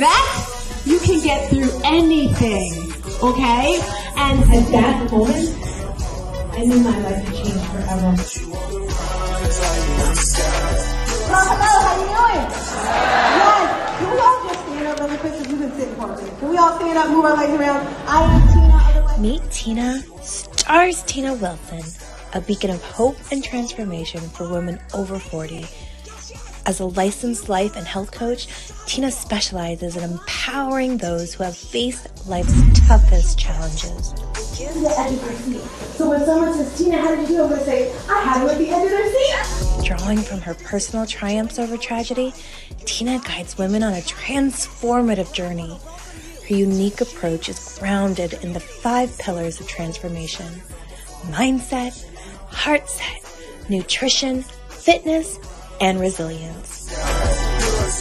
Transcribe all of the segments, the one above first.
that, you can get through anything, okay? And at that moment, I knew my life would change forever. Hello, how you doing? Yes. Can we all just stand up really quick because you've been sitting for a minute? Can we all stand up, move our legs around? I am Tina, otherwise... Meet Tina, stars Tina Wilson, a beacon of hope and transformation for women over 40. As a licensed life and health coach, Tina specializes in empowering those who have faced life's toughest challenges. Here's the edge of their seat. So when someone says, Tina, how did you do? I'm going to say, I had them at the edge of their seat. Drawing from her personal triumphs over tragedy, Tina guides women on a transformative journey. Her unique approach is grounded in the 5 pillars of transformation: mindset, heart set, nutrition, fitness, and resilience.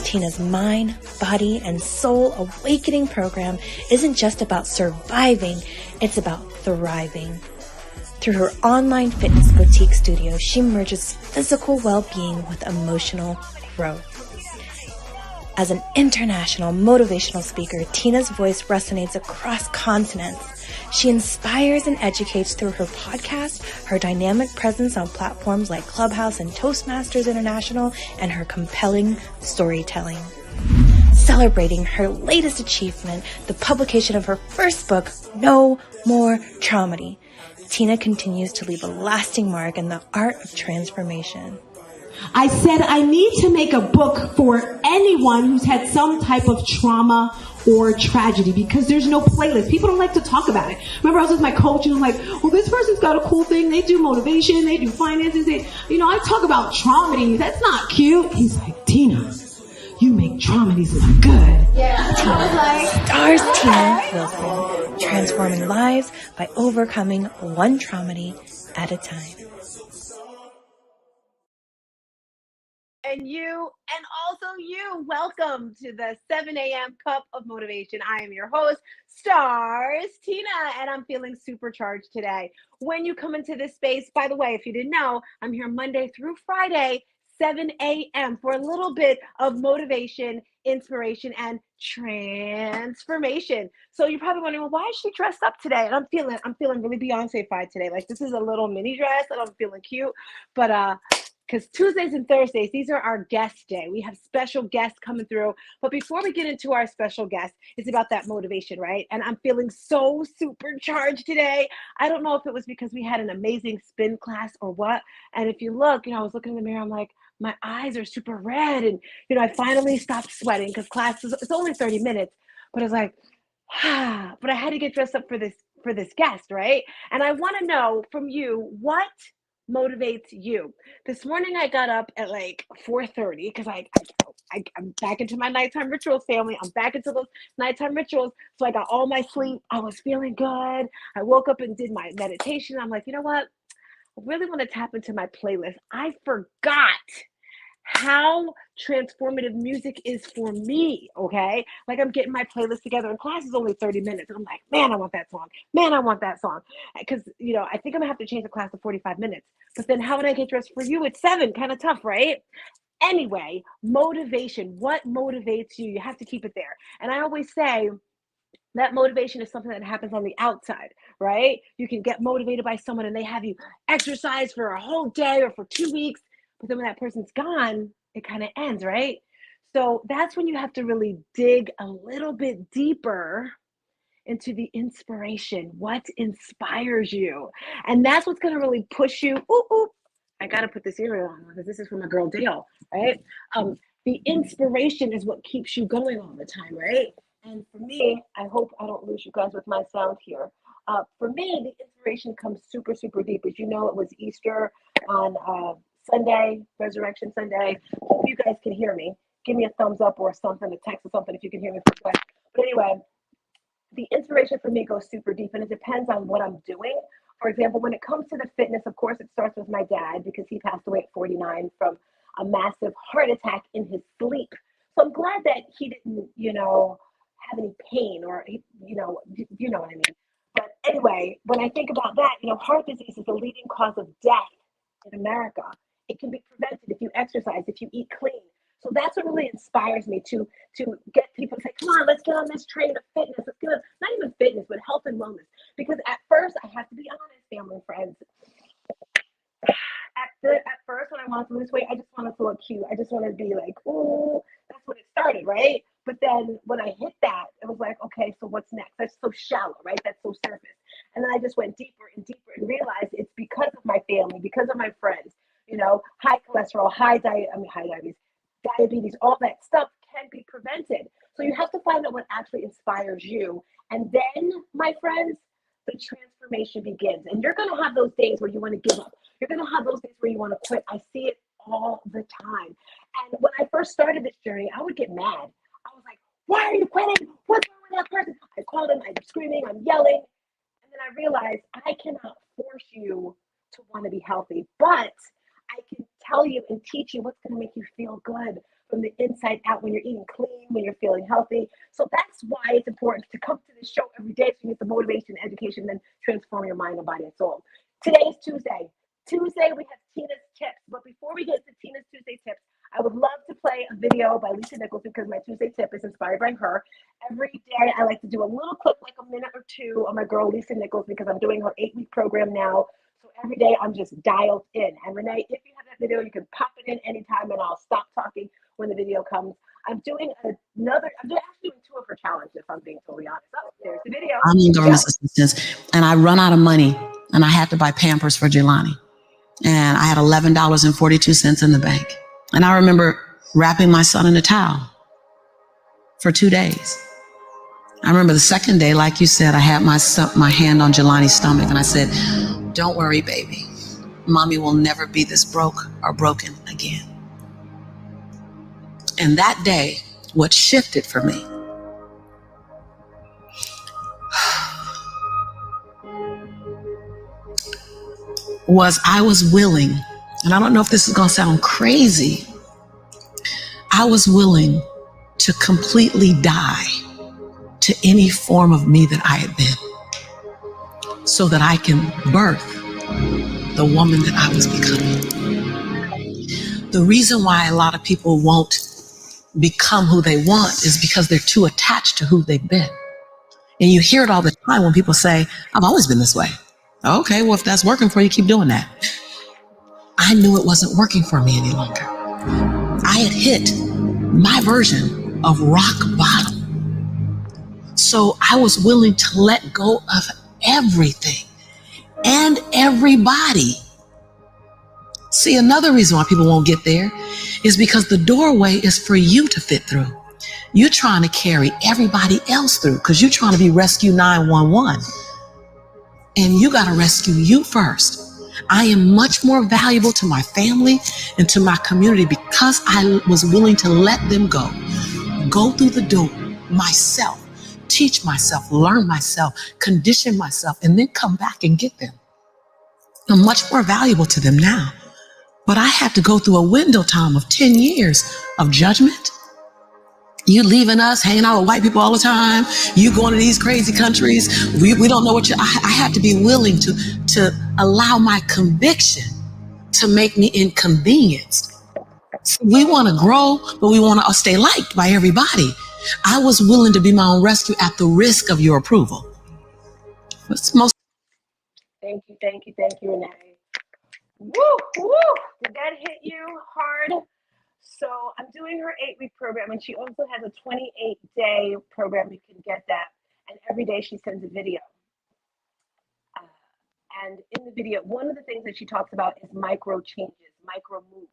Tina's mind, body, and soul awakening program isn't just about surviving, it's about thriving. Through her online fitness boutique studio, she merges physical well-being with emotional growth. As an international motivational speaker, Tina's voice resonates across continents. She inspires and educates through her podcast, her dynamic presence on platforms like Clubhouse and Toastmasters International, and her compelling storytelling. Celebrating her latest achievement, the publication of her first book, No More Traumedy, Tina continues to leave a lasting mark in the art of transformation. I said I need to make a book for anyone who's had some type of trauma or tragedy, because there's no playlist. People don't like to talk about it. Remember, I was with my coach and I'm like, well, this person's got a cool thing. They do motivation. They do finances. I talk about traumedies. That's not cute. He's like, Tina, you make traumedies look good. Yeah. Stars Tina Wilson, transforming lives by overcoming one traumedy at a time. And also you, welcome to the 7 a.m. Cup of Motivation. I am your host, Stars Tina, and I'm feeling supercharged today. When you come into this space, by the way, if you didn't know, I'm here Monday through Friday, 7 a.m. for a little bit of motivation, inspiration, and transformation. So you're probably wondering, well, why is she dressed up today? And I'm feeling really Beyonce-fied today. Like, this is a little mini dress and I'm feeling cute, but because Tuesdays and Thursdays, these are our guest day. We have special guests coming through. But before we get into our special guest, it's about that motivation, right? And I'm feeling so supercharged today. I don't know if it was because we had an amazing spin class or what. And if you look, I was looking in the mirror, I'm like, my eyes are super red. And, I finally stopped sweating because class it's only 30 minutes. But I was like, but I had to get dressed up for this guest, right? And I want to know from you, what motivates you? This morning I got up at like 4:30 because I'm back into my nighttime rituals, family. I'm back into those nighttime rituals. So I got all my sleep. I was feeling good. I woke up and did my meditation. I'm like, you know what? I really want to tap into my playlist. I forgot how transformative music is for me, okay? Like, I'm getting my playlist together, and class is only 30 minutes, and I'm like, man, I want that song. Man, I want that song. Because, I think I'm gonna have to change the class to 45 minutes. But then how would I get dressed for you at 7? Kind of tough, right? Anyway, motivation. What motivates you? You have to keep it there. And I always say that motivation is something that happens on the outside, right? You can get motivated by someone and they have you exercise for a whole day or for 2 weeks. But then when that person's gone, it kind of ends, right? So that's when you have to really dig a little bit deeper into the inspiration. What inspires you? And that's what's going to really push you. I got to put this earring on because this is from my girl Dale, right? The inspiration is what keeps you going all the time, right? And for me, I hope I don't lose you guys with my sound here. For me, the inspiration comes super, super deep. As you know, it was Easter on Sunday, Resurrection Sunday. Hope you guys can hear me. Give me a thumbs up or something, a text or something if you can hear me. But anyway, the inspiration for me goes super deep, and it depends on what I'm doing. For example, when it comes to the fitness, of course, it starts with my dad because he passed away at 49 from a massive heart attack in his sleep. So I'm glad that he didn't, have any pain or, you know what I mean. But anyway, when I think about that, heart disease is the leading cause of death in America. It can be prevented if you exercise, if you eat clean. So that's what really inspires me to get people to say, come on, let's get on this train of fitness. Let's get on, not even fitness, but health and wellness. Because at first, I have to be honest, family and friends, at first when I wanted to lose weight, I just wanted to look cute. I just wanted to be like, oh, that's when it started, right? But then when I hit that, it was like, okay, so what's next? That's so shallow, right? That's so surface. And then I just went deeper and deeper and realized it's because of my family, because of my friends, high cholesterol, high diabetes, all that stuff can be prevented. So you have to find out what actually inspires you. And then, my friends, the transformation begins. And you're going to have those days where you want to give up. You're going to have those days where you want to quit. I see it all the time. And when I first started this journey, I would get mad. I was like, why are you quitting? What's wrong with that person? I called him, I'm screaming, I'm yelling. And then I realized I cannot force you to want to be healthy, but I can tell you and teach you what's going to make you feel good from the inside out when you're eating clean, when you're feeling healthy. So that's why it's important to come to this show every day so you get the motivation, education, and transform your mind and body and soul. Today is Tuesday. Tuesday, we have Tina's tips. But before we get to Tina's Tuesday tips, I would love to play a video by Lisa Nichols because my Tuesday tip is inspired by her. Every day, I like to do a little clip, like a minute or two, on my girl Lisa Nichols because I'm doing her 8-week program now. So every day, I'm just dialed in. And Renee, if you have that video, you can pop it in anytime, and I'll stop talking when the video comes. I'm actually doing 2 of her challenges, if I'm being totally honest. Oh, there's the video. I'm in government assistance, and I run out of money, and I had to buy Pampers for Jelani. And I had $11.42 in the bank. And I remember wrapping my son in a towel for 2 days. I remember the second day, like you said, I had my hand on Jelani's stomach, and I said, don't worry, baby. Mommy will never be this broke or broken again. And that day, what shifted for me was I was willing, and I don't know if this is going to sound crazy, I was willing to completely die to any form of me that I had been so that I can birth the woman that I was becoming. The reason why a lot of people won't become who they want is because they're too attached to who they've been. And you hear it all the time when people say, I've always been this way. Okay, well, if that's working for you, keep doing that. I knew it wasn't working for me any longer. I had hit my version of rock bottom. So I was willing to let go of everything and everybody. See, another reason why people won't get there is because the doorway is for you to fit through. You're trying to carry everybody else through because you're trying to be Rescue 911. And you got to rescue you first. I am much more valuable to my family and to my community because I was willing to let them go through the door myself, teach myself, learn myself, condition myself, and then come back and get them. I'm much more valuable to them now. But I had to go through a window time of 10 years of judgment. You leaving us, hanging out with white people all the time. You going to these crazy countries. We don't know what I had to be willing to allow my conviction to make me inconvenienced. We want to grow, but we want to stay liked by everybody. I was willing to be my own rescue at the risk of your approval. Thank you, Renee. Woo, woo! Did that hit you hard? So I'm doing her 8-week program, and she also has a 28-day program. You can get that, and every day she sends a video. And in the video, one of the things that she talks about is micro changes, micro moves.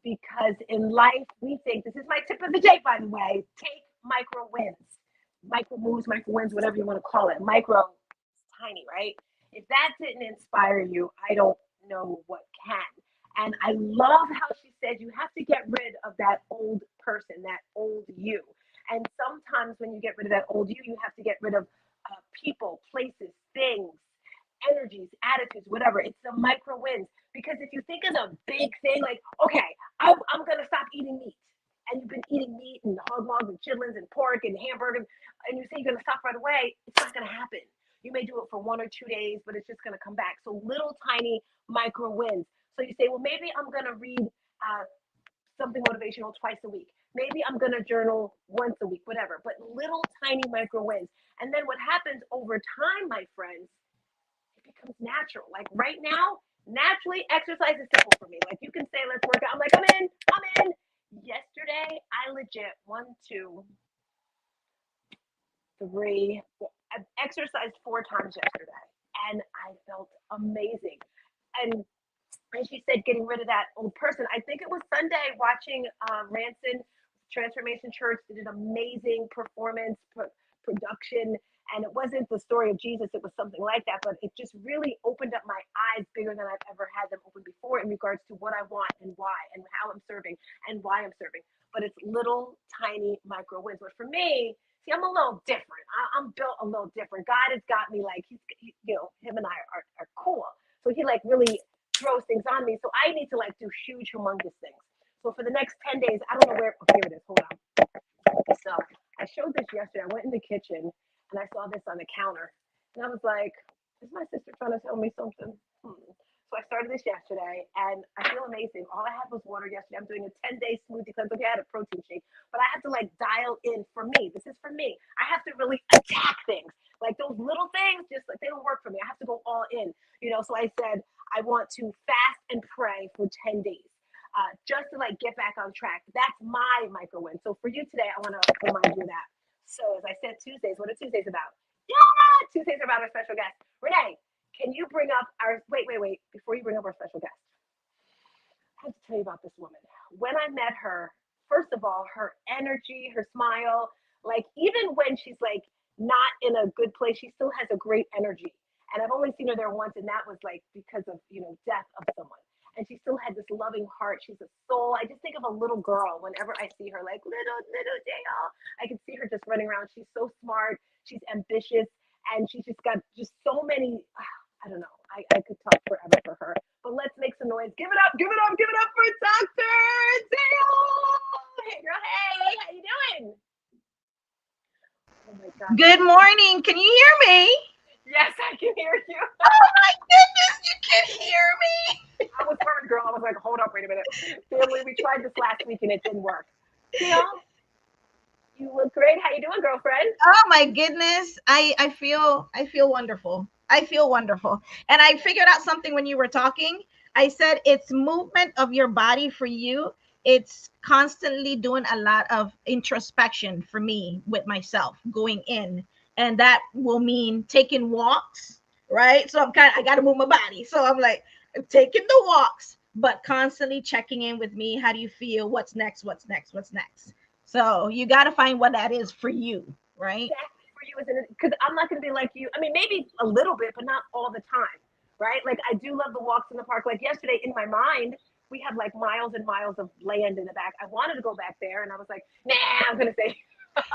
Because in life, we think, this is my tip of the day, by the way, take micro wins, micro moves, micro wins, whatever you want to call it. Micro, tiny, right? If that didn't inspire you, I don't know what can. And I love how she said you have to get rid of that old person, that old you. And sometimes when you get rid of that old you have to get rid of people, places, things, energies, attitudes, whatever. It's the micro wins. Because if you think of the big thing, like, okay, I'm going to stop eating meat. And you've been eating meat and hog maws and chitlins and pork and hamburgers, and you say you're going to stop right away, it's not going to happen. You may do it for 1 or 2 days, but it's just going to come back. So little tiny micro wins. So you say, well, maybe I'm going to read something motivational twice a week. Maybe I'm going to journal once a week, whatever, but little tiny micro wins. And then what happens over time, my friends, it becomes natural. Like right now, naturally, exercise is simple for me. Like you can say, let's work out. I'm like, I'm in. Yesterday, I legit 1, 2, 3, I exercised 4 times yesterday, and I felt amazing. And she said, getting rid of that old person. I think it was Sunday watching Ranson Transformation Church did an amazing performance production. And it wasn't the story of Jesus, it was something like that. But it just really opened up my eyes bigger than I've ever had them open before in regards to what I want and why and how I'm serving and why I'm serving. But it's little tiny micro wins. But for me, see, I'm a little different. I'm built a little different. God has got me like, him and I are cool. So he like really throws things on me. So I need to like do huge, humongous things. So for the next 10 days, I don't know where, here it is, hold on. So I showed this yesterday. I went in the kitchen and I saw this on the counter. And I was like, is my sister trying to tell me something? So I started this yesterday and I feel amazing. All I had was water yesterday. I'm doing a 10-day smoothie cleanse. Okay, I had a protein shake, but I have to like dial in for me. This is for me. I have to really attack things. Like those little things, just like they don't work for me. I have to go all in, So I said, I want to fast and pray for 10 days. Just to like get back on track. That's my micro win. So for you today, I want to remind you of that. So as I said, Tuesdays, what are Tuesdays about? Yeah, Tuesdays are about our special guest. Renee, can you bring up our, wait. Before you bring up our special guest, I have to tell you about this woman. When I met her, first of all, her energy, her smile, like even when she's like not in a good place, she still has a great energy. And I've only seen her there once, and that was like because of, death of someone. And she still had this loving heart. She's a soul. I just think of a little girl whenever I see her, like little Dale. I can see her just running around. She's so smart. She's ambitious. And she's just got just so many, I don't know. I could talk forever for her. But let's make some noise. Give it up for Dr. Dale. Hey, girl. Hey, how you doing? Oh, my God. Good morning. Can you hear me? Yes, I can hear you. Oh, my goodness. You can hear me. I was worried, girl. I was like, hold up, wait a minute. Family, we tried this last week and it didn't work. Dale, you look great. How you doing, girlfriend? Oh my goodness. I feel wonderful. I feel wonderful. And I figured out something when you were talking. I said it's movement of your body for you. It's constantly doing a lot of introspection for me with myself, going in. And that will mean taking walks, right? So I got to move my body. So I'm like, taking the walks, but constantly checking in with me. How do you feel? What's next? So you got to find what that is for you, right? Exactly for you, isn't it? Because I'm not going to be like you. I mean, maybe a little bit, but not all the time, right? Like I do love the walks in the park. Like yesterday in my mind, we have like miles and miles of land in the back. I wanted to go back there and I was like, nah, I'm going to say. But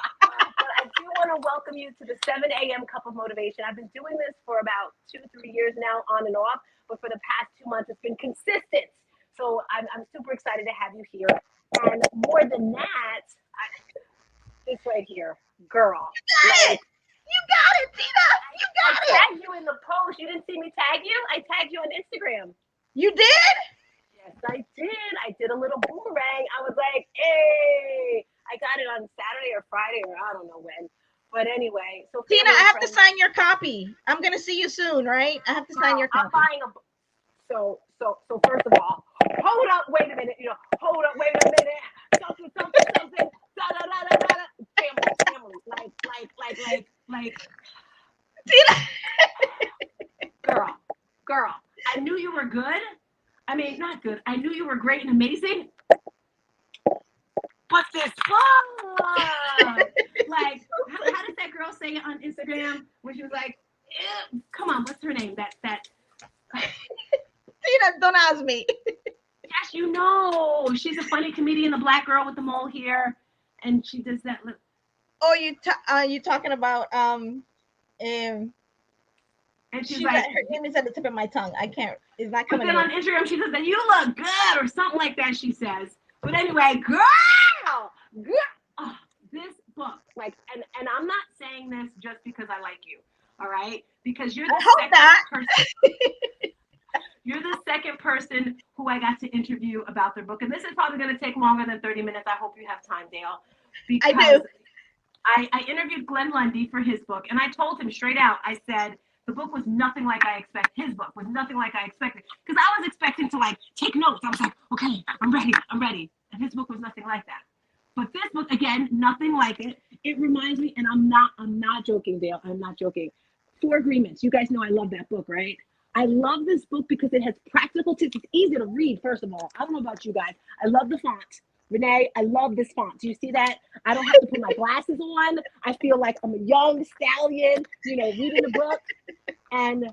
I do want to welcome you to the 7 a.m. Cup of Motivation. I've been doing this for about 2-3 years now, on and off. But for the past 2 months, it's been consistent. So I'm super excited to have you here. And more than that, this right here, girl. You got it, Tina. You got it. I tagged you in the post. You didn't see me tag you? I tagged you on Instagram. You did? Yes, I did. I did a little boomerang. I was like, hey. I got it on Saturday or Friday or I don't know when. But anyway, so Tina, I have to sign your copy. I'm gonna see you soon, right? I have to sign your copy. I'm buying a. So first of all, hold up, wait a minute. Hold up, wait a minute. Something. Family, like. Tina. Girl. I knew you were good. I mean, not good. I knew you were great and amazing. But this like, how did that girl say it on Instagram when she was like, come on, what's her name? That Tina, don't ask me. Yes, she's a funny comedian, the black girl with the mole here, and she does that. Oh, you talking about and she's like, her name is at the tip of my tongue. I can't. It's not coming. But then on Instagram, she says that you look good or something like that. She says. But anyway, girl, oh, this book, like, and I'm not saying this just because I like you, all right? Because you're the second person. You're the second person who I got to interview about their book. And this is probably going to take longer than 30 minutes. I hope you have time, Dale, I because do. I interviewed Glenn Lundy for his book, and I told him straight out, I said, the book was nothing like I expected. His book was nothing like I expected. Because I was expecting to like take notes. I was like, okay, I'm ready. And his book was nothing like that. But this book, again, nothing like it. It reminds me, and I'm not joking, Dale. I'm not joking. Four Agreements. You guys know I love that book, right? I love this book because it has practical tips. It's easy to read, first of all. I don't know about you guys. I love the font. Renee, I love this font. Do you see that? I don't have to put my glasses on. I feel like I'm a young stallion, reading the book. And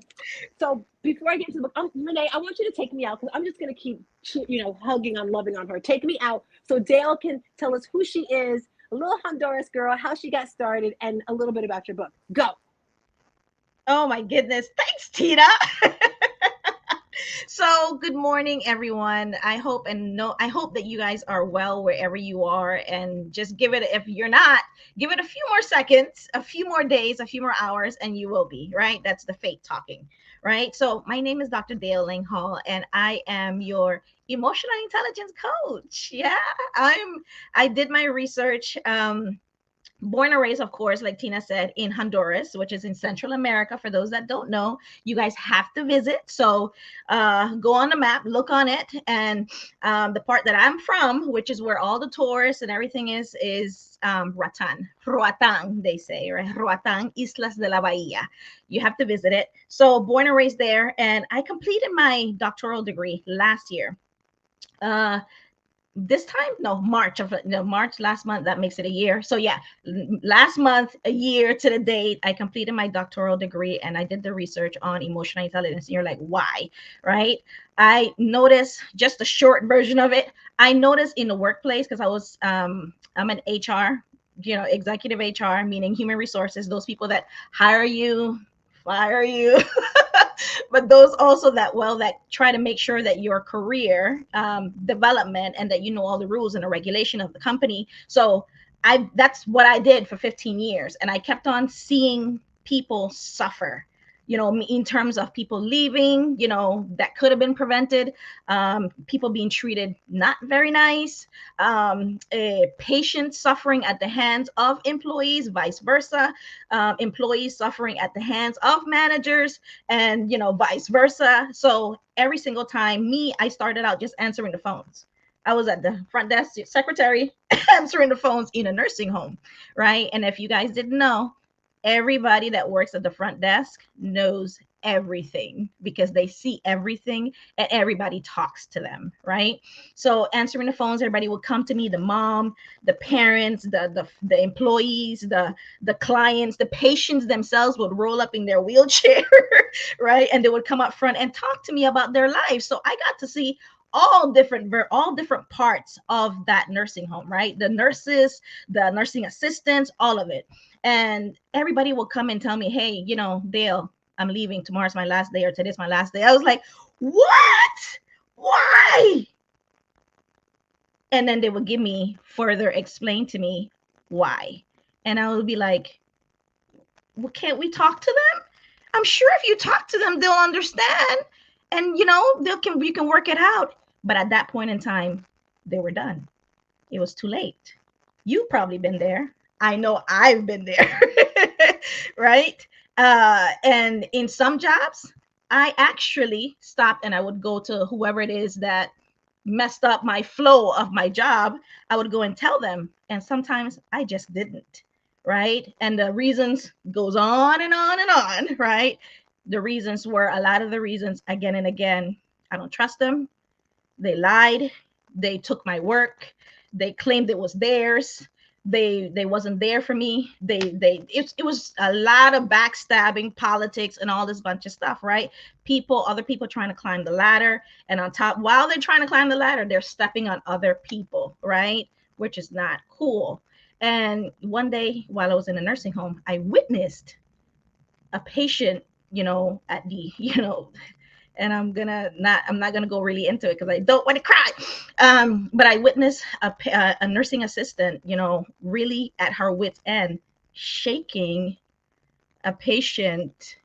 so before I get to the book, Renee, I want you to take me out because I'm just going to keep, hugging on, loving on her. Take me out so Dale can tell us who she is, a little Honduras girl, how she got started, and a little bit about your book. Go. Oh my goodness. Thanks, Tina. So good morning, everyone. I hope that you guys are well wherever you are, and just if you're not, give it a few more seconds, a few more days, a few more hours, and you will be, right? That's the faith talking, right? So my name is Dr. Dale Laing-Hall, and I am your emotional intelligence coach. Yeah, I did my research. Born and raised, of course, like Tina said, in Honduras, which is in Central America. For those that don't know, you guys have to visit. So go on the map, look on it. And the part that I'm from, which is where all the tourists and everything is Roatan, they say, right? Roatan, Islas de la Bahia. You have to visit it. So born and raised there. And I completed my doctoral degree last year. March last month. That makes it a year. So yeah, last month, a year to the date, I completed my doctoral degree, and I did the research on emotional intelligence. And you're like, why? Right? I noticed, just a short version of it, I noticed in the workplace, because I'm an HR, executive HR, meaning human resources, those people that hire you, fire you, but those also that try to make sure that your career development, and that all the rules and the regulation of the company. So that's what I did for 15 years, and I kept on seeing people suffer, in terms of people leaving, that could have been prevented, people being treated not very nice, patients suffering at the hands of employees, vice versa, employees suffering at the hands of managers, and vice versa. So every single time, I started out just answering the phones. I was at the front desk secretary answering the phones in a nursing home, right? And if you guys didn't know, everybody that works at the front desk knows everything, because they see everything and everybody talks to them, right? So answering the phones, everybody would come to me, the mom, the parents, the employees, the clients, the patients themselves would roll up in their wheelchair, right? And they would come up front and talk to me about their lives. So I got to see all different parts of that nursing home, right? The nurses, the nursing assistants, all of it. And everybody will come and tell me, hey, Dale, I'm leaving. Tomorrow's my last day, or today's my last day. I was like, what? Why? And then they would explain to me why. And I would be like, well, can't we talk to them? I'm sure if you talk to them, they'll understand. And, you can work it out. But at that point in time, they were done. It was too late. You've probably been there. I know I've been there, right? And in some jobs, I actually stopped and I would go to whoever it is that messed up my flow of my job. I would go and tell them. And sometimes I just didn't, right? And the reasons goes on and on and on, right? The reasons were a lot of the reasons, again and again, I don't trust them. They lied. They took my work. They claimed it was theirs. They wasn't there for me. It was a lot of backstabbing, politics, and all this bunch of stuff, right? Other people trying to climb the ladder, and on top, while they're trying to climb the ladder, they're stepping on other people, right? Which is not cool. And one day, while I was in a nursing home, I witnessed a patient, at the, and I'm not gonna go really into it because I don't want to cry. But I witnessed a nursing assistant, really at her wit's end, shaking a patient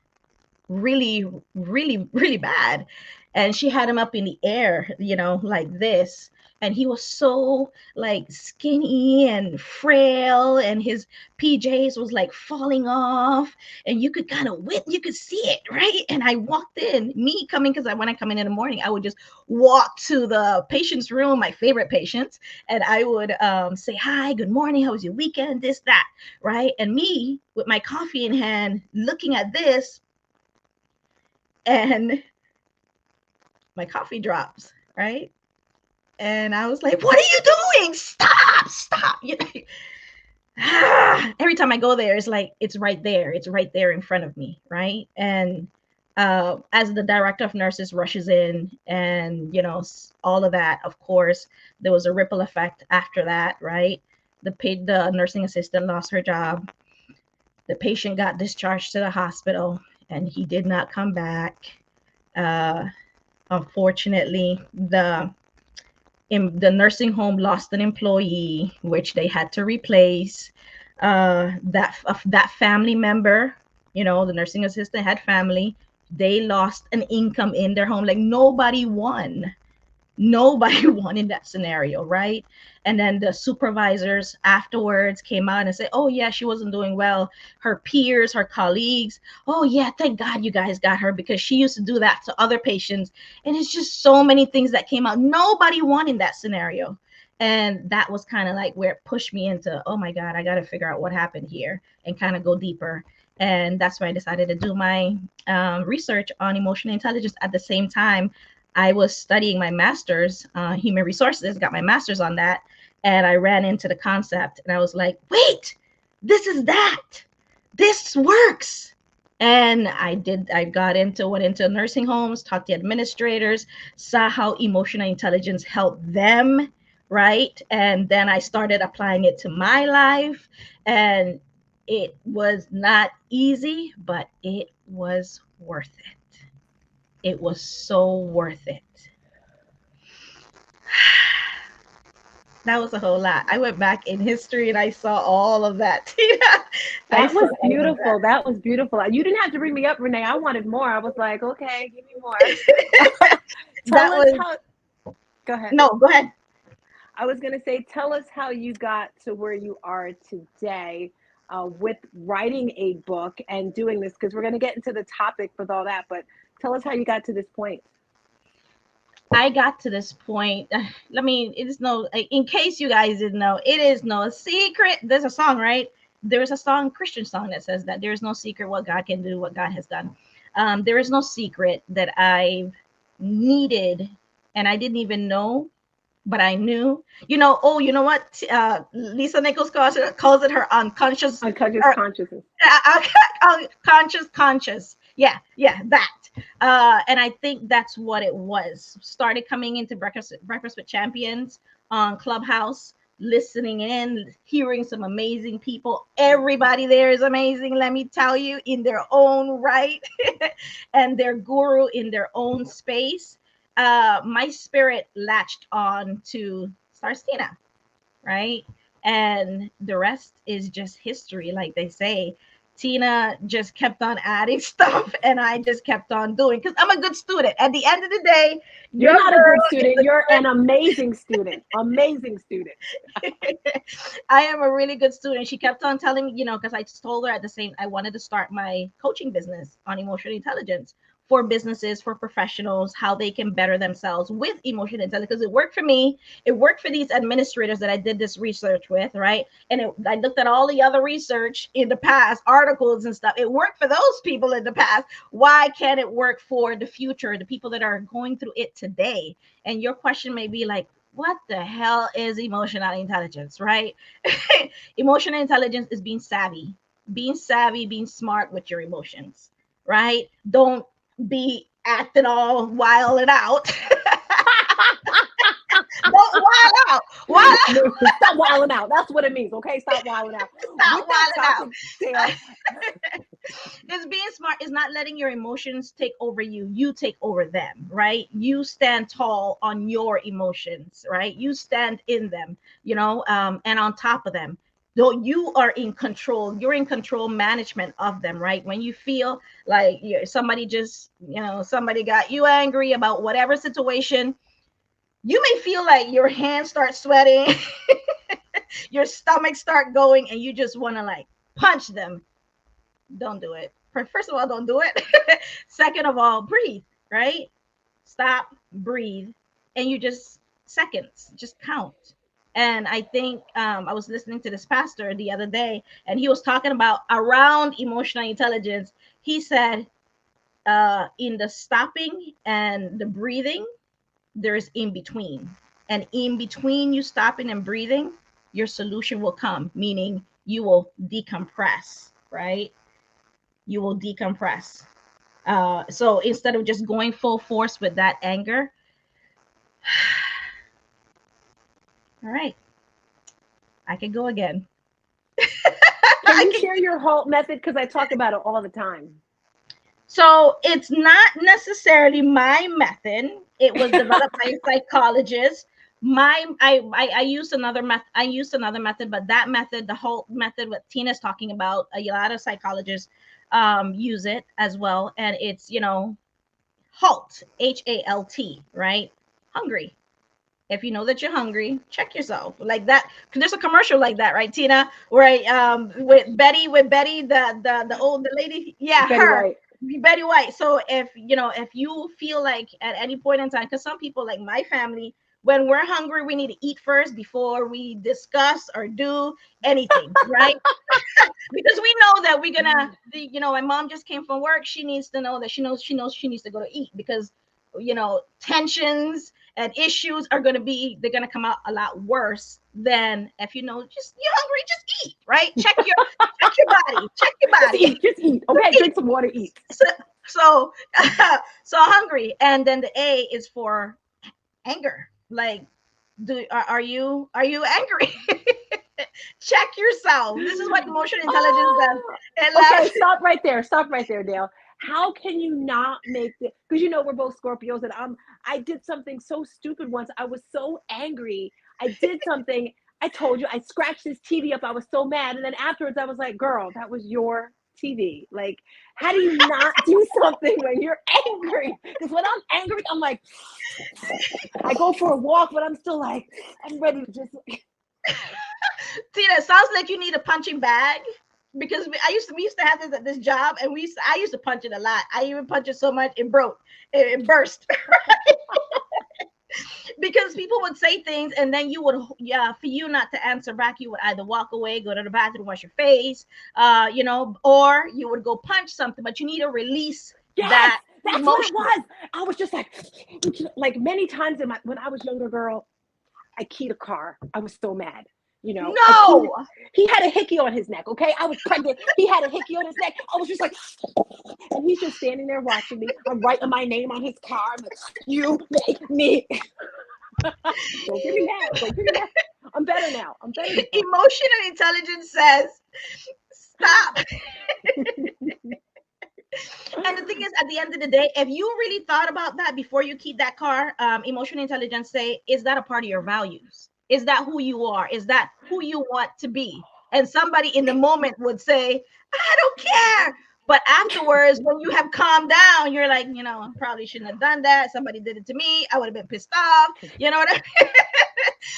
really, really, really bad. And she had him up in the air, like this. And he was so like skinny and frail, and his PJs was like falling off, and you could kind of you could see it, right? And I walked in, me coming, because when I come in the morning, I would just walk to the patient's room, my favorite patients, and I would say, hi, good morning, how was your weekend, this, that, right? And me with my coffee in hand, looking at this, and my coffee drops, right? And I was like, what are you doing? Stop. Every time I go there, it's like, it's right there in front of me, right? And as the director of nurses rushes in, and all of that, of course, there was a ripple effect after that, right? The nursing assistant lost her job. The patient got discharged to the hospital, and he did not come back. Unfortunately, the nursing home lost an employee, which they had to replace. That family member, the nursing assistant had family. They lost an income in their home. Like nobody won in that scenario, right? And then the supervisors afterwards came out and said, oh yeah, she wasn't doing well. Her peers, her colleagues, oh yeah, thank God you guys got her, because she used to do that to other patients. And it's just so many things that came out. Nobody won in that scenario. And that was kind of like where it pushed me into, oh my God, I got to figure out what happened here and kind of go deeper. And that's why I decided to do my research on emotional intelligence. At the same time, I was studying my master's, human resources, got my master's on that. And I ran into the concept, and I was like, wait, this is that. This works. And went into nursing homes, talked to administrators, saw how emotional intelligence helped them, right? And then I started applying it to my life. And it was not easy, but it was worth it. It was so worth it. That was a whole lot. I went back in history and I saw all of that. That was beautiful. That was beautiful. You didn't have to bring me up, Renee. I wanted more. I was like, okay, give me more. Go ahead. No, go ahead. I was going to say, tell us how you got to where you are today with writing a book and doing this, because we're going to get into the topic with all that. But tell us how you got to this point. I got to this point. In case you guys didn't know, it is no secret. There's a song, right? There's a song, Christian song, that says that there's no secret what God can do, what God has done. There is no secret that I've needed, and I didn't even know, but I knew. You know what? Lisa Nichols calls it her unconscious consciousness. Conscious. Yeah, that. And I think that's what it was. Started coming into Breakfast with Champions on Clubhouse, listening in, hearing some amazing people. Everybody there is amazing, let me tell you, in their own right, and their guru in their own space. My spirit latched on to Starstina, right? And the rest is just history, like they say. Tina just kept on adding stuff, and I just kept on doing, because I'm a good student. At the end of the day, you're not a good student. You're an amazing student. Amazing student. I am a really good student. She kept on telling me, because I told her I wanted to start my coaching business on emotional intelligence for businesses, for professionals, how they can better themselves with emotional intelligence. Because it worked for me. It worked for these administrators that I did this research with, right? And I looked at all the other research in the past, articles and stuff. It worked for those people in the past. Why can't it work for the future, the people that are going through it today? And your question may be like, what the hell is emotional intelligence, right? Emotional intelligence is being savvy, being smart with your emotions, right? Don't be acting all wild and out. Don't wild out. Stop wilding out. That's what it means. Okay, stop wilding out. Stop wilding out. It's being smart is not letting your emotions take over you. You take over them, right? You stand tall on your emotions, right? You stand in them, and on top of them. Though you are in control, you're in control management of them, right? When you feel like somebody just, somebody got you angry about whatever situation, you may feel like your hands start sweating, your stomach start going, and you just want to like punch them. Don't do it. First of all, don't do it. Second of all, breathe, right? Stop, breathe, and you just seconds, just count. And I think I was listening to this pastor the other day, and he was talking about around emotional intelligence. He said, in the stopping and the breathing, there's in between. And in between you stopping and breathing, your solution will come, meaning you will decompress, right? You will decompress. So instead of just going full force with that anger, all right, I could go again. Can you share your whole method? Because I talk about it all the time. So it's not necessarily my method. It was developed by a psychologist. I used another method. I used another method, but that method, the whole method, what Tina's talking about, a lot of psychologists use it as well. And it's HALT, HALT, right? Hungry. If you know that you're hungry, check yourself like that. There's a commercial like that, right, Tina? Where with Betty, the lady, yeah, Betty her. White. Betty White. So if you feel like at any point in time, because some people like my family, when we're hungry, we need to eat first before we discuss or do anything, right? Because we know that we're gonna, my mom just came from work. She needs to know that she knows she needs to go to eat, because tensions and issues are they're gonna come out a lot worse than if just you're hungry, just eat, right? Check your body, check your body. Just eat. Okay, drink some water, eat. So hungry. And then the A is for anger. Like, are you angry? Check yourself. This is what emotional intelligence does. Okay, stop right there, Dale. How can you not make it? Because we're both Scorpios, and I did something so stupid once. I was so angry. I did something. I told you I scratched this TV up. I was so mad, and then afterwards I was like, "Girl, that was your TV." Like, how do you not do something when you're angry? Because when I'm angry, I'm like, I go for a walk, but I'm still like, I'm ready to just. Tina, it sounds like you need a punching bag, because we used to have this at this job, and I used to punch it a lot. I even punched it so much it broke, it burst. Because people would say things, and then you would, for you not to answer back, you would either walk away, go to the bathroom, wash your face, or you would go punch something. But you need to release that. That's emotion. what it was. I was just like many times when I was younger girl, I keyed a car. I was so mad. No, he had a hickey on his neck. Okay, I was pregnant. He had a hickey on his neck. I was just like, and he's just standing there watching me. I'm writing my name on his car. I'm like, you make me. Don't get me mad. I'm better now. Emotional intelligence says, stop. And the thing is, at the end of the day, if you really thought about that before you keep that car, emotional intelligence say, is that a part of your values? Is that who you are? Is that who you want to be? And somebody in the moment would say, I don't care. But afterwards, when you have calmed down, you're like, I probably shouldn't have done that. Somebody did it to me. I would have been pissed off. You know what I mean?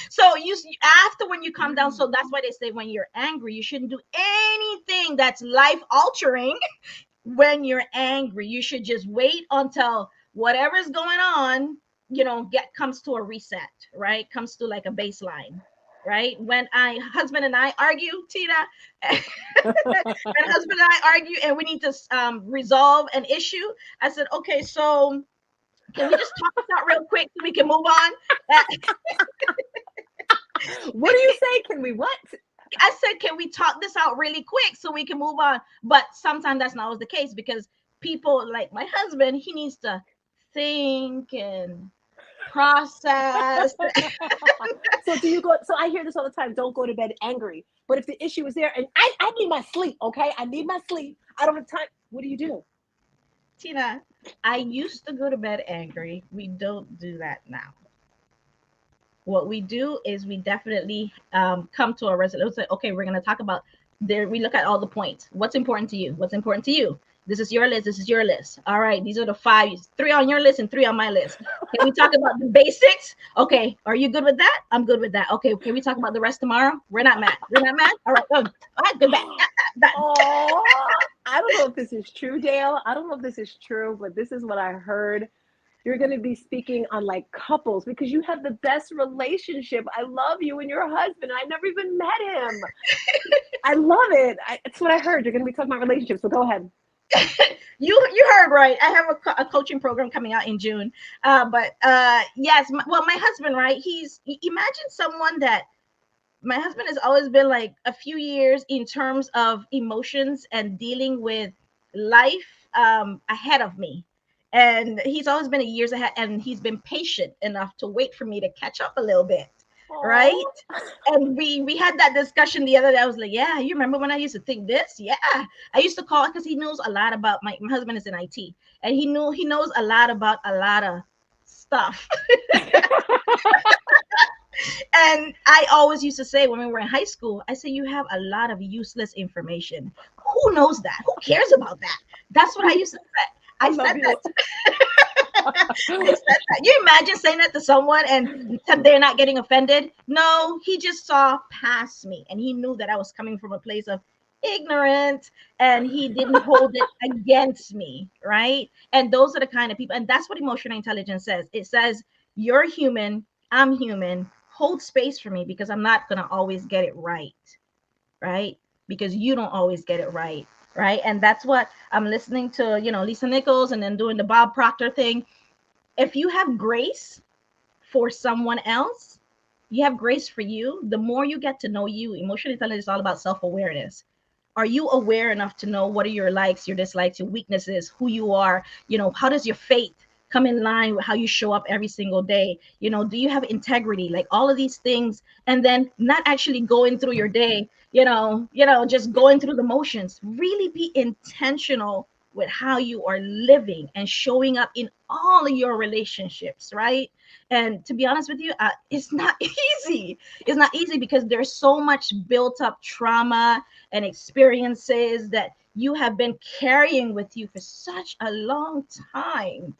So after when you calm down, so that's why they say when you're angry, you shouldn't do anything that's life altering. When you're angry, you should just wait until whatever's going on, comes to a reset, right? Comes to like a baseline, right? When husband and I argue, Tina, when husband and I argue and we need to resolve an issue, I said, okay, so can we just talk this out real quick so we can move on? What do you say? Can we what? I said, can we talk this out really quick so we can move on? But sometimes that's not always the case, because people like my husband, he needs to think and process. So do you go? So I hear this all the time. Don't go to bed angry. But if the issue is there, and I need my sleep, okay? I need my sleep. I don't have time. What do you do? Tina, I used to go to bed angry. We don't do that now. what we do is we definitely come to a resolution. Okay, we're going to talk about there. We look at all the points. What's important to you? What's important to you? This is your list. This is your list. All right. These are the 5, 3 on your list and 3 on my list. Can we talk about the basics? Okay. Are you good with that? I'm good with that. Okay. Can we talk about the rest tomorrow? We're not mad. We're not mad. All right. All right. Good. Back. Done. Oh, I don't know if this is true, Dale. I don't know if this is true, but this is what I heard. You're going to be speaking on like couples because you have the best relationship. I love you and your husband. I never even met him. I love it. It's what I heard. You're going to be talking about relationships. So go ahead. You heard right. I have a coaching program coming out in June. But yes, my husband, right? Imagine someone that my husband has always been like a few years in terms of emotions and dealing with life ahead of me. And he's always been a years ahead, and he's been patient enough to wait for me to catch up a little bit. Right. And we had that discussion the other day. I was like, yeah, you remember when I used to think this? Yeah. I used to call because he knows a lot about my husband is in IT, and he knows a lot about a lot of stuff. And I always used to say when we were in high school, I say, you have a lot of useless information. Who knows that? Who cares about that? That's what I used to say. I said that. I said that. You imagine saying that to someone and they're not getting offended? No, he just saw past me and he knew that I was coming from a place of ignorant and he didn't hold it against me, right? And those are the kind of people, and that's what emotional intelligence says. It says, you're human, I'm human, hold space for me because I'm not going to always get it right? Because you don't always get it right? And that's what I'm listening to, Lisa Nichols, and then doing the Bob Proctor thing. If you have grace for someone else, you have grace for you. The more you get to know you, emotional intelligence is all about self-awareness. Are you aware enough to know what are your likes, your dislikes, your weaknesses, who you are? How does your faith come in line with how you show up every single day? Do you have integrity? Like all of these things, and then not actually going through your day, just going through the motions. Really be intentional with how you are living and showing up in all of your relationships, right? And to be honest with you, it's not easy. It's not easy because there's so much built up trauma and experiences that you have been carrying with you for such a long time.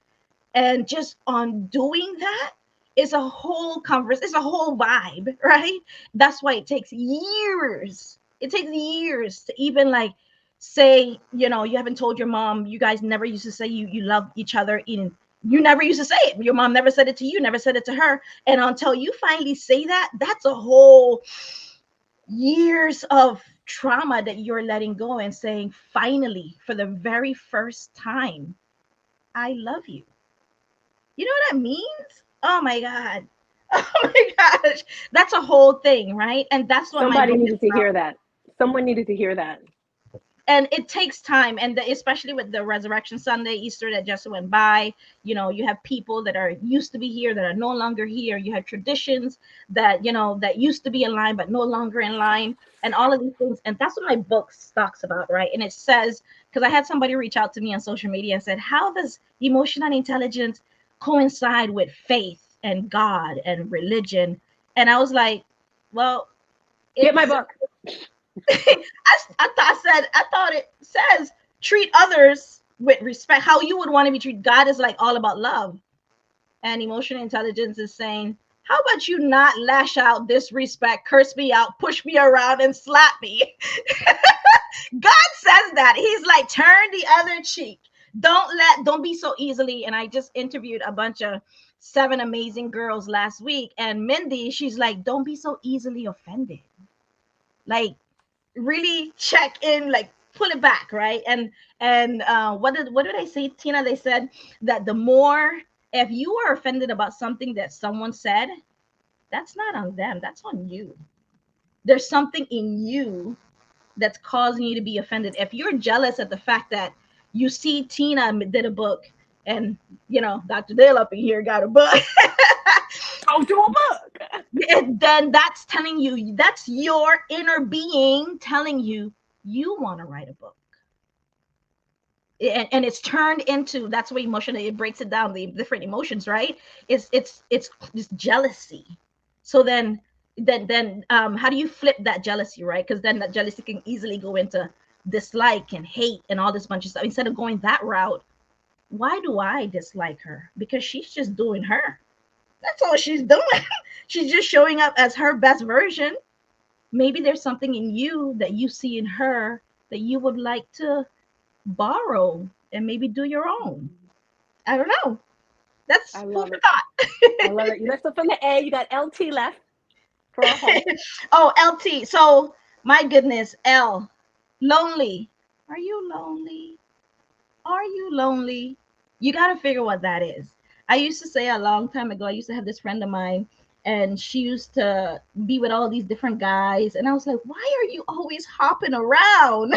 And just on doing that is a whole converse, it's a whole vibe, right? That's why it takes years. It takes years to even like say, you haven't told your mom, you guys never used to say you love each other in, you never used to say it. Your mom never said it to you, never said it to her. And until you finally say that, that's a whole years of trauma that you're letting go and saying, finally, for the very first time, I love you. You know what that means? Oh my God. Oh my gosh. That's a whole thing, right? And that's what somebody needed to hear that. Someone needed to hear that. And it takes time, and especially with the Resurrection Sunday, Easter that just went by, you have people that are used to be here that are no longer here. You have traditions that that used to be in line but no longer in line, and all of these things. And that's what my book talks about, right? And it says, because I had somebody reach out to me on social media and said, how does emotional intelligence coincide with faith and God and religion? And I was like, well, get my book. I thought it says treat others with respect, how you would want to be treated. God is like all about love, and emotional intelligence is saying, how about you not lash out, disrespect, curse me out, push me around, and slap me? God says that. He's like, turn the other cheek. Don't be so easily. And I just interviewed a bunch of 7 amazing girls last week, and Mindy, she's like, don't be so easily offended. Like, really check in, like pull it back, right? And what did I say, Tina? They said that the more, if you are offended about something that someone said, that's not on them, that's on you. There's something in you that's causing you to be offended. If you're jealous at the fact that you see Tina did a book, and Dr. Dale up in here got a book. Go to a book. Then that's telling you, that's your inner being telling you, you want to write a book. And it's turned into, that's where emotion, it breaks it down, the different emotions, right? It's jealousy. So then how do you flip that jealousy, right? Because then that jealousy can easily go into dislike and hate and all this bunch of stuff. Instead of going that route, why do I dislike her? Because she's just doing her. That's all she's doing. She's just showing up as her best version. Maybe there's something in you that you see in her that you would like to borrow and maybe do your own. I don't know. That's I food love for it. thought. I love it. You left up from the A. You got LT left for our home. Oh, LT. So, my goodness, L. Lonely. Are you lonely? Are you lonely? You got to figure what that is. I used to say a long time ago, I used to have this friend of mine, and she used to be with all these different guys. And I was like, why are you always hopping around?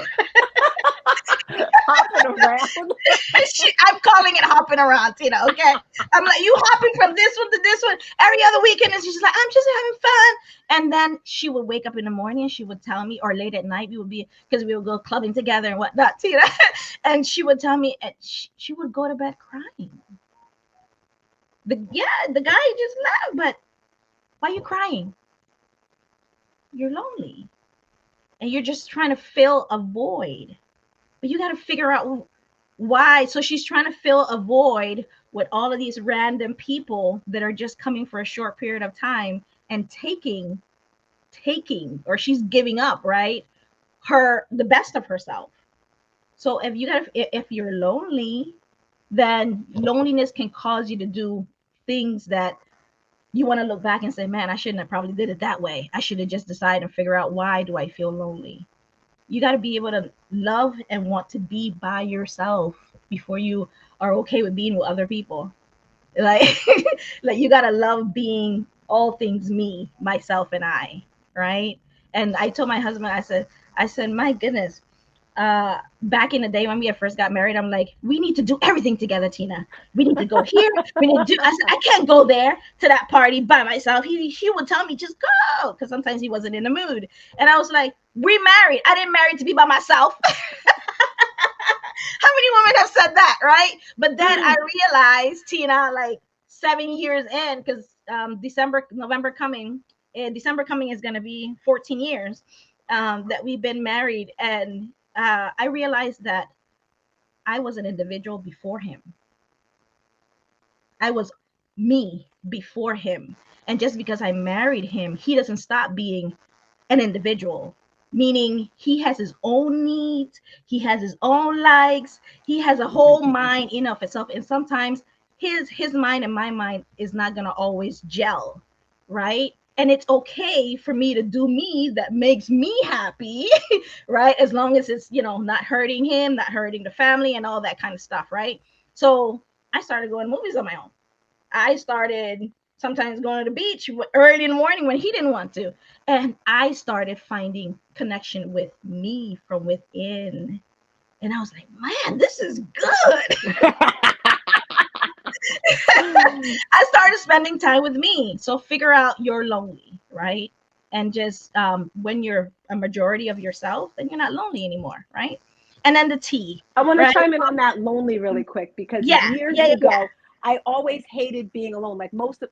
Hopping around. I'm calling it hopping around, Tina. Okay, I'm like, you hopping from this one to this one every other weekend, and she's like, I'm just having fun. And then she would wake up in the morning and she would tell me, or late at night, we would be, because we would go clubbing together and whatnot, Tina. And she would tell me, and she would go to bed crying. The guy just left, but why are you crying? You're lonely, and you're just trying to fill a void. But you got to figure out why. So she's trying to fill a void with all of these random people that are just coming for a short period of time and taking, or she's giving up, right? The best of herself. So if you're lonely, then loneliness can cause you to do things that you want to look back and say, man, I shouldn't have probably did it that way. I should have just decided and figure out, why do I feel lonely? You got to be able to love and want to be by yourself before you are okay with being with other people. Like, like you got to love being all things me, myself, and I, right? And I told my husband, I said, my goodness, back in the day when we first got married, I'm like, we need to do everything together, Tina. We need to go here. We need to do. I said, I can't go there to that party by myself. He would tell me, just go, because sometimes he wasn't in the mood. And I was like, we married. I didn't marry to be by myself. How many women have said that, right? But then I realized, Tina, like 7 years in, because December coming is going to be 14 years that we've been married. And I realized that I was an individual before him. I was me before him. And just because I married him, he doesn't stop being an individual, meaning he has his own needs, he has his own likes, he has a whole mind in of itself. And sometimes his mind and my mind is not going to always gel, right? And it's okay for me to do me that makes me happy, right? As long as it's, not hurting him, not hurting the family and all that kind of stuff, right? So I started going to movies on my own. I started sometimes going to the beach early in the morning when he didn't want to. And I started finding connection with me from within. And I was like, man, this is good. I started spending time with me. So figure out you're lonely, right? And just when you're a majority of yourself, then you're not lonely anymore, right? And then the T. I want to right? chime in on that lonely really quick, because years ago, I always hated being alone. Like most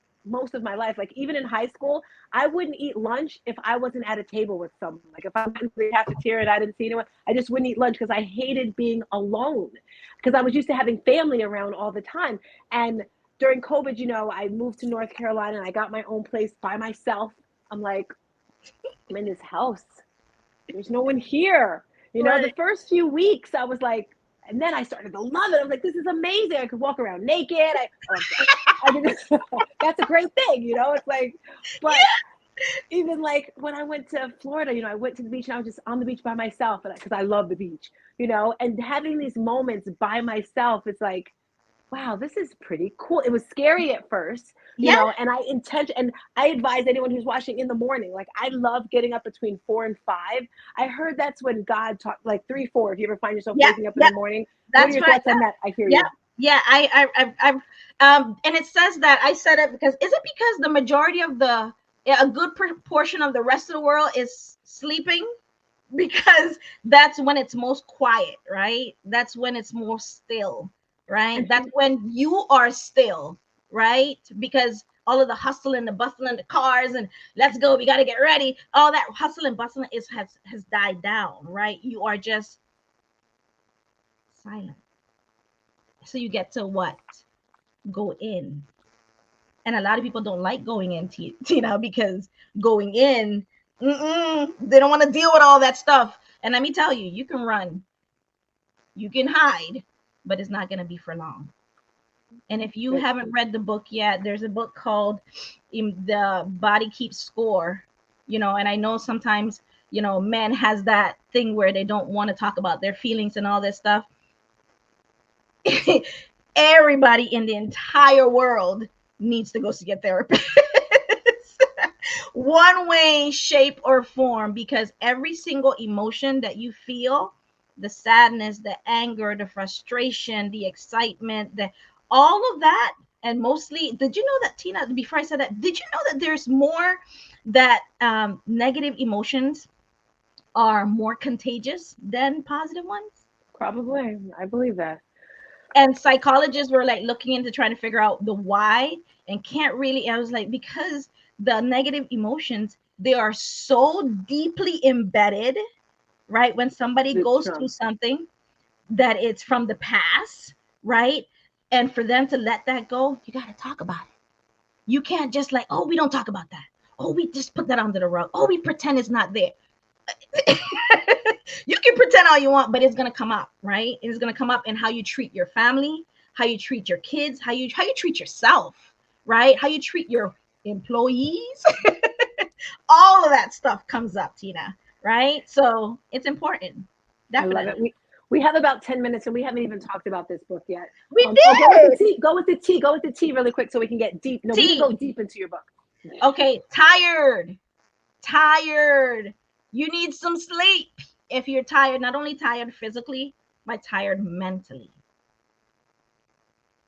of my life, like even in high school, I wouldn't eat lunch if I wasn't at a table with someone. Like if I went to the cafeteria and I didn't see anyone, I just wouldn't eat lunch because I hated being alone, because I was used to having family around all the time. And during COVID, I moved to North Carolina and I got my own place by myself. I'm like, I'm in this house. There's no one here. The first few weeks I was like, and then I started to love it. I was like, this is amazing. I could walk around naked. That's a great thing, It's like, but even like when I went to Florida, I went to the beach and I was just on the beach by myself, because I love the beach, and having these moments by myself, it's like, wow, this is pretty cool. It was scary at first, and I advise anyone who's watching in the morning, like I love getting up between 4 and 5. I heard that's when God taught, like 3, 4. If you ever find yourself waking up in the morning, what are your thoughts on that? I hear you. Yeah, I've and it says that I said it because is it because the majority of a good portion of the rest of the world is sleeping? Because that's when it's most quiet, right? That's when it's more still, right? That's when you are still, right? Because all of the hustle and the bustle and the cars and let's go, we got to get ready. All that hustle and bustle has died down, right? You are just silent. So you get to what? Go in. And a lot of people don't like going in, Tina, because going in, they don't want to deal with all that stuff. And let me tell you, you can run, you can hide, but it's not going to be for long. And if you haven't read the book yet, there's a book called The Body Keeps Score, and I know sometimes, men has that thing where they don't want to talk about their feelings and all this stuff. Everybody in the entire world needs to go see a therapist. One way, shape, or form, because every single emotion that you feel, the sadness, the anger, the frustration, the excitement, all of that, and mostly, did you know that, Tina, before I said that, did you know that there's more that negative emotions are more contagious than positive ones? Probably. I believe that. And psychologists were like looking into trying to figure out the why, and can't really. I was like, because the negative emotions, they are so deeply embedded, right? When somebody goes through something that it's from the past, right? And for them to let that go, you got to talk about it. You can't just like, oh, we don't talk about that. Oh, we just put that under the rug. Oh, we pretend it's not there. You can pretend all you want, but it's going to come up, right? It's going to come up in how you treat your family, how you treat your kids, how you treat yourself, right? How you treat your employees. All of that stuff comes up, Tina, right? So it's important. Definitely. I love it. We have about 10 minutes and we haven't even talked about this book yet. We did. Go with the tea really quick so we can get deep. No, we can go deep into your book. Okay, tired. You need some sleep. If you're tired, not only tired physically, but tired mentally.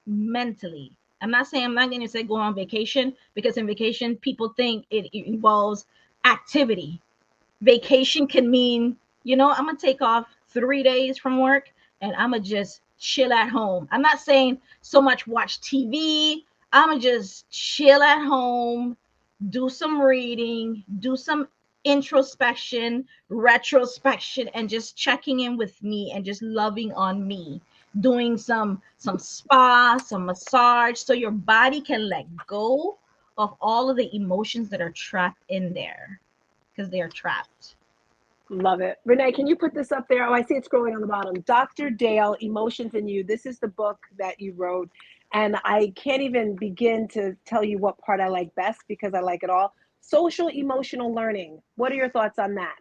I'm not saying, I'm not going to say go on vacation, because in vacation, people think it involves activity. Vacation can mean, I'm going to take off 3 days from work and I'm going to just chill at home. I'm not saying so much watch TV. I'm going to just chill at home, do some reading, do some introspection, retrospection, and just checking in with me and just loving on me, doing some spa, some massage, so your body can let go of all of the emotions that are trapped in there, because they are trapped. Love it. Renee, can you put this up there? Oh, I see it scrolling on the bottom. Dr. Dale, Emotions in You. This is the book that you wrote, and I can't even begin to tell you what part I like best, because I like it all. Social emotional learning. What are your thoughts on that?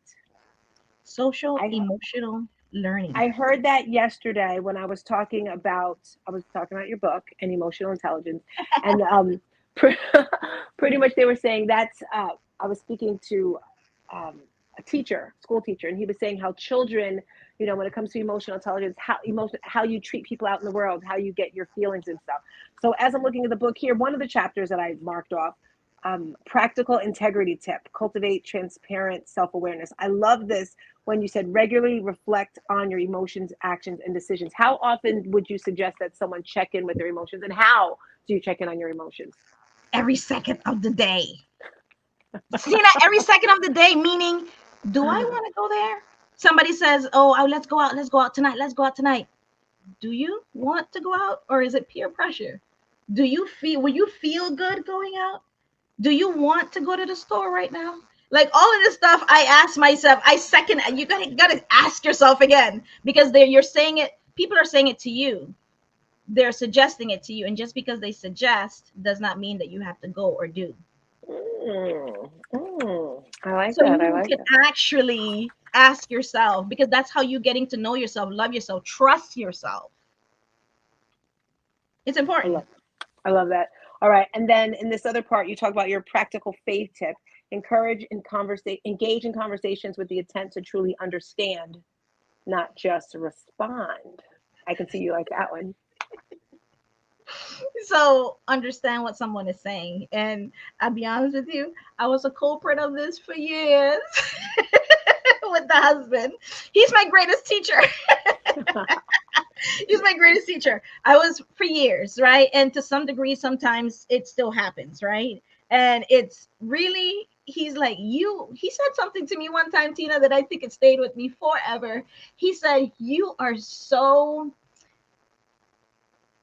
Emotional learning. I heard that yesterday when I was talking about your book and emotional intelligence, and pretty much they were saying that's. I was speaking to a school teacher, and he was saying how children, when it comes to emotional intelligence, how you treat people out in the world, how you get your feelings and stuff. So as I'm looking at the book here, one of the chapters that I marked off. Practical integrity tip, cultivate transparent self-awareness. I love this when you said regularly reflect on your emotions, actions, and decisions. How often would you suggest that someone check in with their emotions, and how do you check in on your emotions? Every second of the day. Tina, every second of the day, meaning, do I want to go there? Somebody says, oh, let's go out tonight. Do you want to go out, or is it peer pressure? Will you feel good going out? Do you want to go to the store right now? Like all of this stuff, I ask myself, you gotta ask yourself again, because you're saying it, people are saying it to you. They're suggesting it to you. And just because they suggest does not mean that you have to go or do. I like so that. You can actually ask yourself, because that's how you're getting to know yourself, love yourself, trust yourself. It's important. I love that. All right. And then in this other part, you talk about your practical faith tip. Engage in conversations with the intent to truly understand, not just respond. I can see you like that one. So understand what someone is saying. And I'll be honest with you, I was a culprit of this for years with the husband. He's my greatest teacher. He's my greatest teacher. I was for years, right? And to some degree, sometimes it still happens, right? And it's really, he's like, he said something to me one time, Tina, that I think it stayed with me forever. He said, you are so,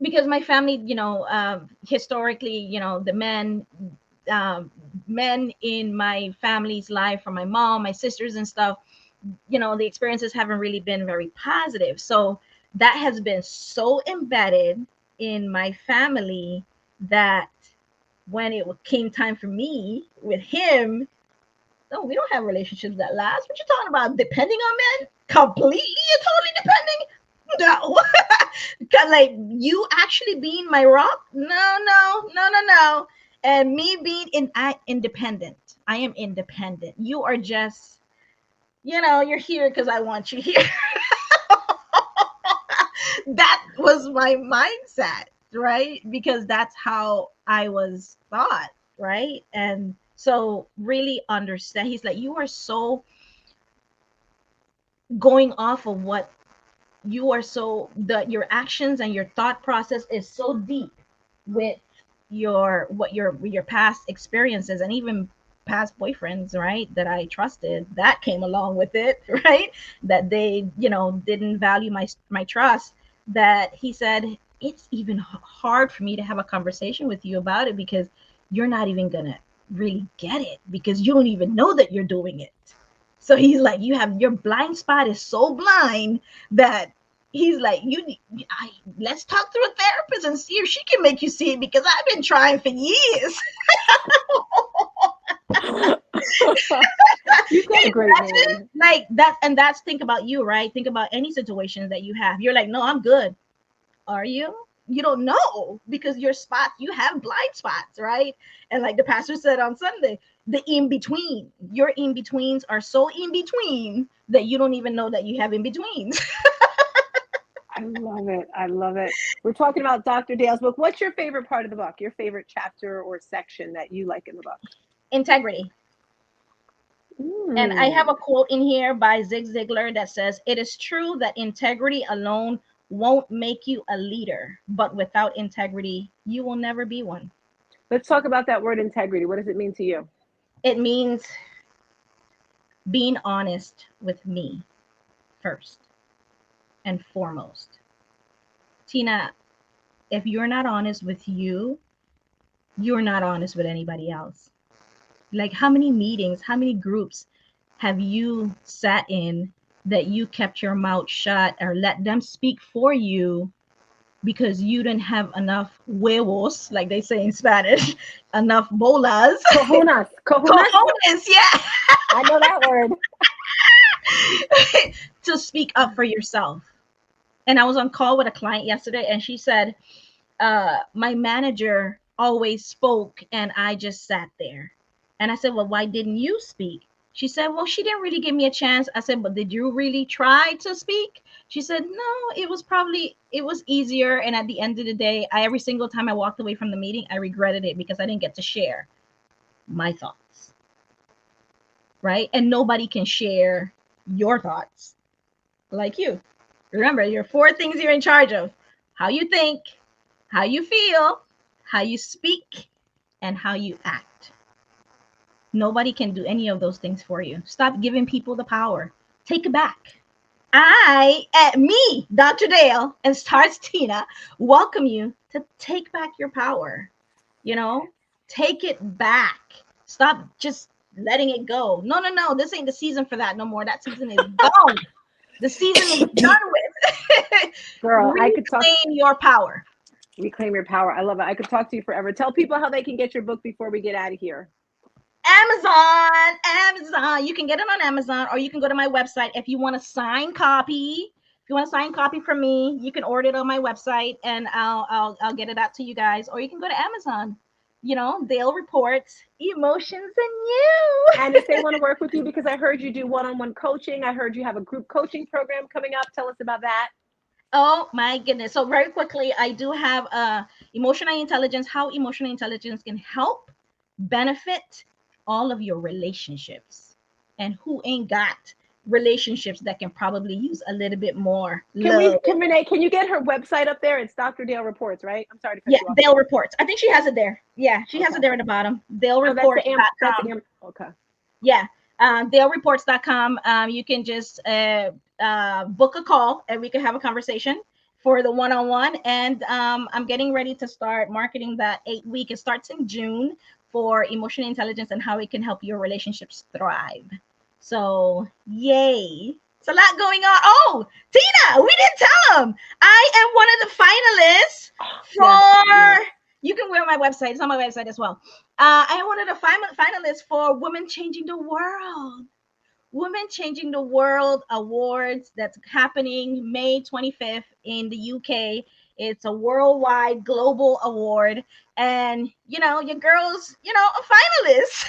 because my family, historically, the men in my family's life, from my mom, my sisters and stuff, the experiences haven't really been very positive. So that has been so embedded in my family that when it came time for me with him, no, we don't have relationships that last. What you talking about? Depending on men? Completely and totally depending? No. Like you actually being my rock? No. And me being independent. I am independent. You are just, you're here because I want you here. That was my mindset, right? Because that's how I was taught, right? And so really understand. He's like, you are so going off of what you are, so that your actions and your thought process is so deep with your past experiences and even past boyfriends, right, that I trusted, that came along with it, right, that they didn't value my trust, that he said it's even hard for me to have a conversation with you about it because you're not even gonna really get it because you don't even know that you're doing it. So he's like, your blind spot is so blind that he's like, let's talk to a therapist and see if she can make you see it because I've been trying for years. You've got a great man. Like that, and that's, think about you, right? Think about any situations that you have. You're like, no, I'm good. Are you? You don't know because you have blind spots, right? And like the pastor said on Sunday, the in-between, your in-betweens are so in between that you don't even know that you have in-betweens. I love it. I love it. We're talking about Dr. Dale's book. What's your favorite part of the book? Your favorite chapter or section that you like in the book? Integrity. And I have a quote in here by Zig Ziglar that says, it is true that integrity alone won't make you a leader, but without integrity, you will never be one. Let's talk about that word integrity. What does it mean to you? It means being honest with me first and foremost. Tina, if you're not honest with you, you're not honest with anybody else. Like, how many meetings, how many groups have you sat in that you kept your mouth shut or let them speak for you because you didn't have enough huevos, like they say in Spanish, enough bolas. Cojones. Cojones, yeah. I know that word. To speak up for yourself. And I was on call with a client yesterday and she said, my manager always spoke and I just sat there. And I said, well, why didn't you speak? She said, well, she didn't really give me a chance. I said, but did you really try to speak? She said, no, it was easier. And at the end of the day, every single time I walked away from the meeting, I regretted it because I didn't get to share my thoughts. Right? And nobody can share your thoughts like you. Remember, your 4 things you're in charge of: how you think, how you feel, how you speak, and how you act. Nobody can do any of those things for you. Stop giving people the power. Take it back. Me, Dr. Dale, and Stars Tina, welcome you to take back your power. Take it back. Stop just letting it go. No. This ain't the season for that no more. That season is gone. The season is done with. Girl, I could talk. Reclaim your power. Reclaim your power. I love it. I could talk to you forever. Tell people how they can get your book before we get out of here. Amazon. You can get it on Amazon, or you can go to my website if you want a signed copy. If you want a signed copy from me, you can order it on my website, and I'll get it out to you guys. Or you can go to Amazon. Dale Reports, Emotions and You. And if they want to work with you, because I heard you do one-on-one coaching, I heard you have a group coaching program coming up. Tell us about that. Oh my goodness. So very quickly, I do have emotional intelligence, how emotional intelligence can help benefit all of your relationships. And who ain't got relationships that can probably use a little bit more love. Renee, can you get her website up there? It's Dr. Dale Reports, right? I'm sorry to cut Yeah, you off. Dale Reports. I think she has it there. Yeah, she has Okay. it there at the bottom. Oh, DaleReports.com. okay. Yeah, DaleReports.com. You can just book a call and we can have a conversation for the one-on-one. And I'm getting ready to start marketing that 8-week. It starts in June for emotional intelligence and how it can help your relationships thrive. So, yay. It's a lot going on. Oh, Tina, we didn't tell them. I am one of the finalists for, you can go on my website. It's on my website as well. I am one of the finalists for Women Changing the World. Women Changing the World Awards that's happening May 25th in the UK. It's a worldwide global award. And, you know, your girl's, you know, a finalist.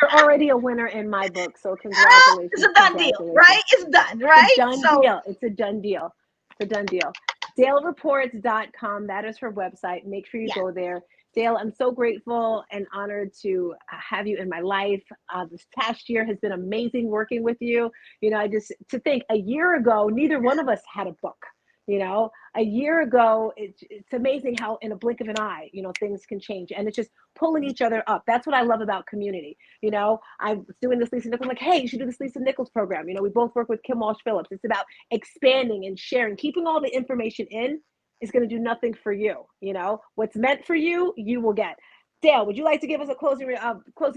You're already a winner in my book, so congratulations. It's a done deal, right? It's done, right? It's a done deal. It's a done deal. It's a done deal. DaleReports.com. That is her website. Make sure you go there. Dale, I'm so grateful and honored to have you in my life. This past year has been amazing working with you. You know, to think a year ago, neither one of us had a book. You know, a year ago, it's amazing how in a blink of an eye, you know, things can change, and it's just pulling each other up. That's what I love about community. You know, I was doing this Lisa Nichols, like, hey, you should do this Lisa Nichols program. You know, we both work with Kim Walsh Phillips. It's about expanding and sharing. Keeping all the information in is going to do nothing for you. You know, what's meant for you, you will get. Dale, would you like to give us a closing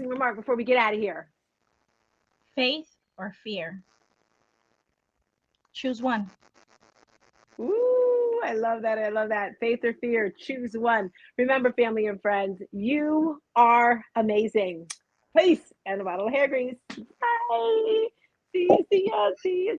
remark before we get out of here? Faith or fear? Choose one. Ooh, I love that. I love that. Faith or fear, choose one. Remember, family and friends, you are amazing. Peace and a bottle of hair grease. Bye. See you.